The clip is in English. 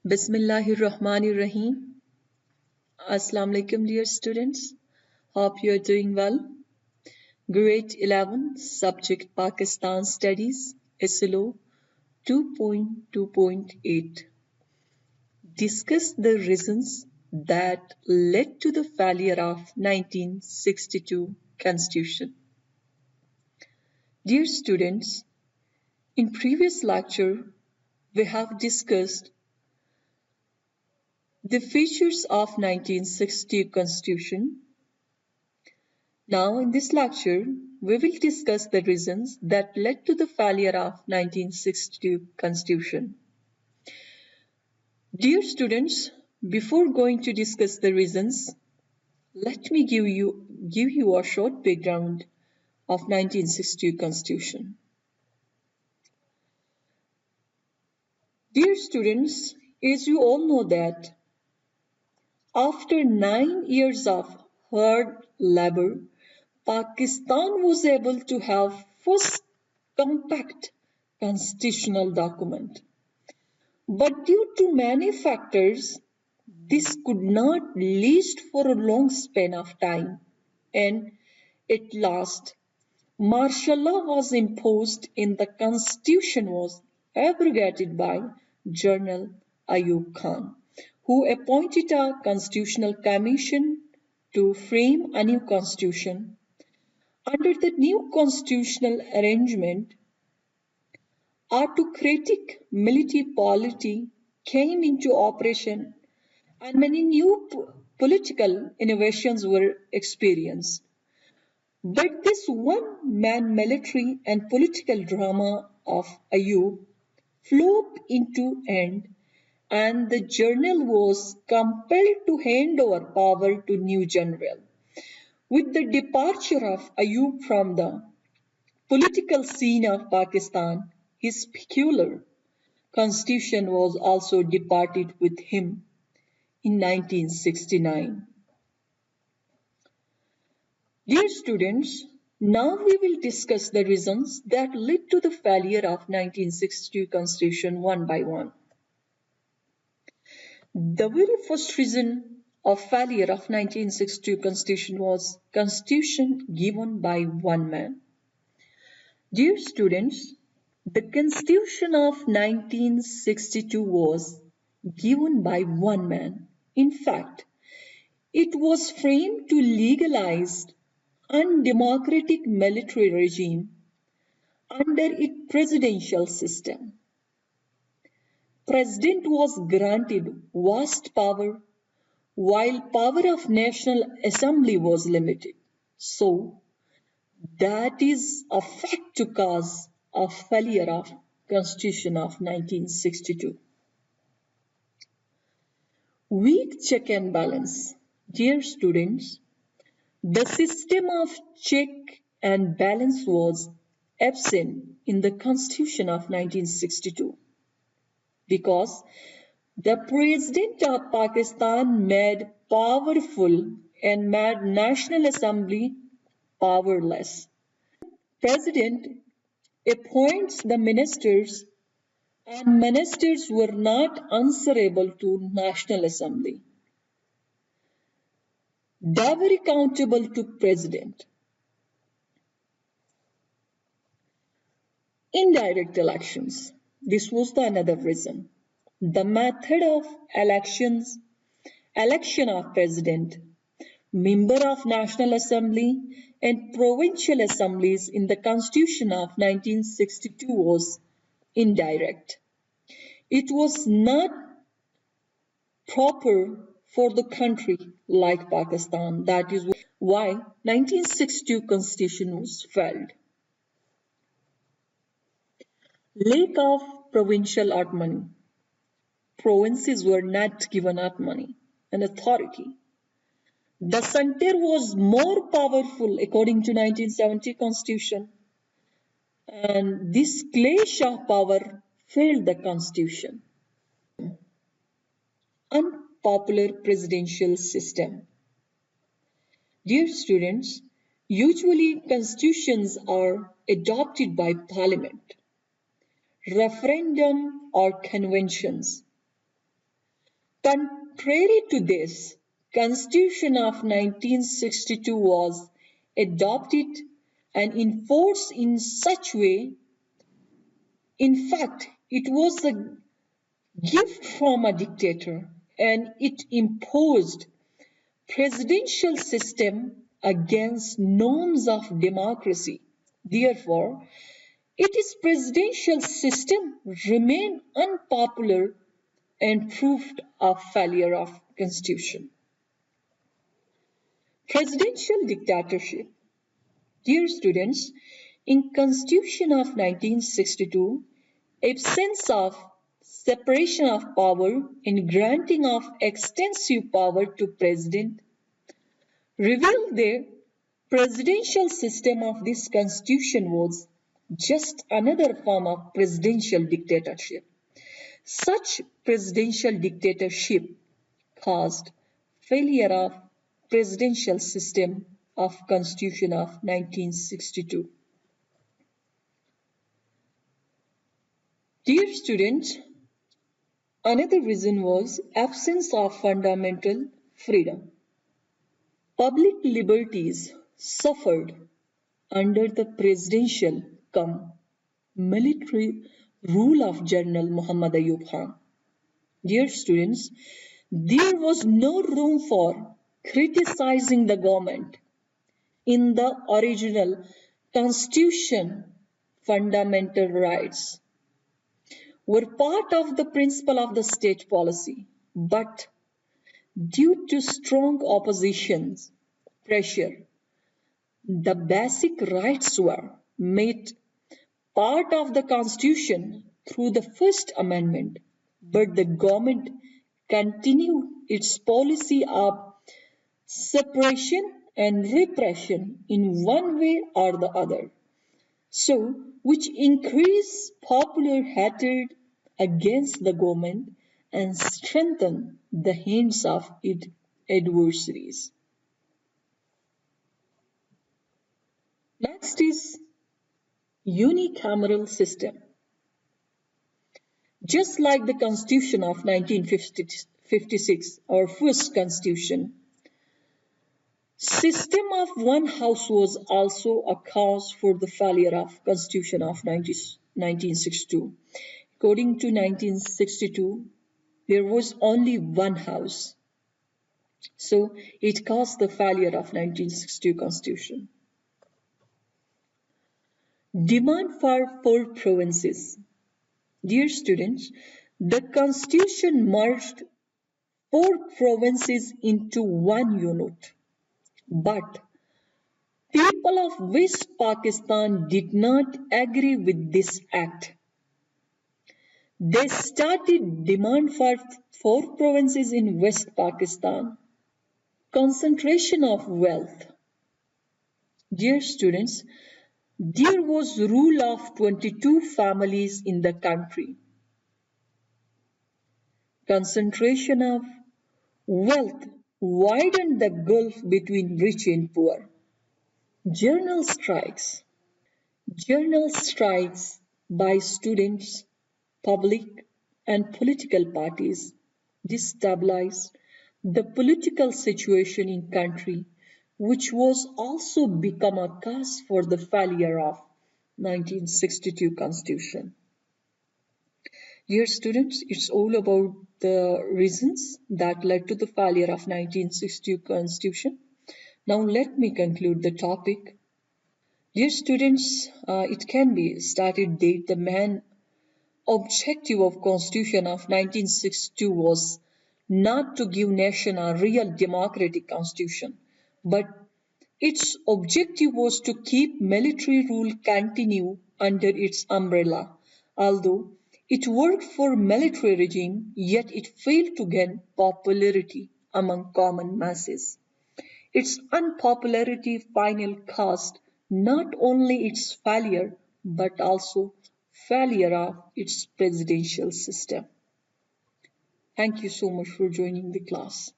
Bismillahirrahmanirrahim. Assalamu alaikum, dear students. Hope you are doing well. Grade 11, subject Pakistan Studies, SLO 2.2.8. Discuss the reasons that led to the failure of 1962 Constitution. Dear students, in previous lecture, we have discussed the features of 1960 Constitution. Now in this lecture, we will discuss the reasons that led to the failure of 1962 Constitution. Dear students, before going to discuss the reasons, let me give you a short background of 1962 Constitution. Dear students, as you all know that after 9 years of hard labor, Pakistan was able to have first compact constitutional document. But due to many factors, this could not last for a long span of time, and at last, martial law was imposed and the constitution was abrogated by General Ayub Khan, who appointed a constitutional commission to frame a new constitution. Under the new constitutional arrangement, autocratic military polity came into operation and many new political innovations were experienced. But this one-man military and political drama of Ayub flopped into end and the journal was compelled to hand over power to new general. With the departure of Ayub from the political scene of Pakistan, his peculiar constitution was also departed with him in 1969. Dear students, now we will discuss the reasons that led to the failure of 1962 Constitution one by one. The very first reason of failure of 1962 Constitution was Constitution given by one man. Dear students, the Constitution of 1962 was given by one man. In fact, it was framed to legalize undemocratic military regime under its presidential system. President was granted vast power while power of National Assembly was limited. So, that is a fact to cause a failure of Constitution of 1962. Weak check and balance. Dear students, the system of check and balance was absent in the Constitution of 1962 because the President of Pakistan made powerful and made National Assembly powerless. President appoints the ministers and ministers were not answerable to National Assembly. They were accountable to President. Indirect elections. This was the another reason. The method of election of President, member of National Assembly and provincial assemblies in the Constitution of 1962 was indirect. It was not proper for the country like Pakistan. That is why 1962 Constitution was failed. Lack of provincial autonomy. Provinces were not given autonomy and authority. The center was more powerful according to 1970 Constitution, and this clash of power failed the Constitution. Unpopular presidential system. Dear students, usually constitutions are adopted by parliament, referendum or conventions. Contrary to this, Constitution of 1962 was adopted and enforced in such way. In fact, it was a gift from a dictator and it imposed presidential system against norms of democracy. Therefore, its presidential system remained unpopular and proved a failure of constitution. Presidential dictatorship. Dear students, in Constitution of 1962, absence of separation of power and granting of extensive power to president revealed the presidential system of this constitution was just another form of presidential dictatorship. Such presidential dictatorship caused failure of presidential system of Constitution of 1962. Dear students, another reason was absence of fundamental freedom. Public liberties suffered under the presidential cum military rule of General Muhammad Ayub Khan. Dear students, there was no room for criticizing the government. In the original constitution, fundamental rights were part of the principle of the state policy, but due to strong opposition pressure, the basic rights were made part of the constitution through the First Amendment, but the government continued its policy of separation and repression in one way or the other. So, which increased popular hatred against the government and strengthened the hands of its adversaries. Next is unicameral system. Just like the Constitution of 1956, our first constitution, system of one house was also a cause for the failure of Constitution of 1962. According to 1962, there was only one house. So it caused the failure of 1962 Constitution. Demand for four provinces. Dear students, the Constitution merged four provinces into one unit. But people of West Pakistan did not agree with this act. They started demand for four provinces in West Pakistan. Concentration of wealth. Dear students, there was rule of 22 families in the country. Concentration of wealth widened the gulf between rich and poor. Journal strikes. Journal strikes by students, public and political parties destabilized the political situation in country, which was also become a cause for the failure of 1962 Constitution. Dear students, it's all about the reasons that led to the failure of 1962 Constitution. Now let me conclude the topic. Dear students, it can be started date. The main objective of Constitution of 1962 was not to give nation a real democratic constitution, but its objective was to keep military rule continue under its umbrella. Although it worked for military regime, yet it failed to gain popularity among common masses. Its unpopularity finally caused not only its failure but also failure of its presidential system. Thank you so much for joining the class.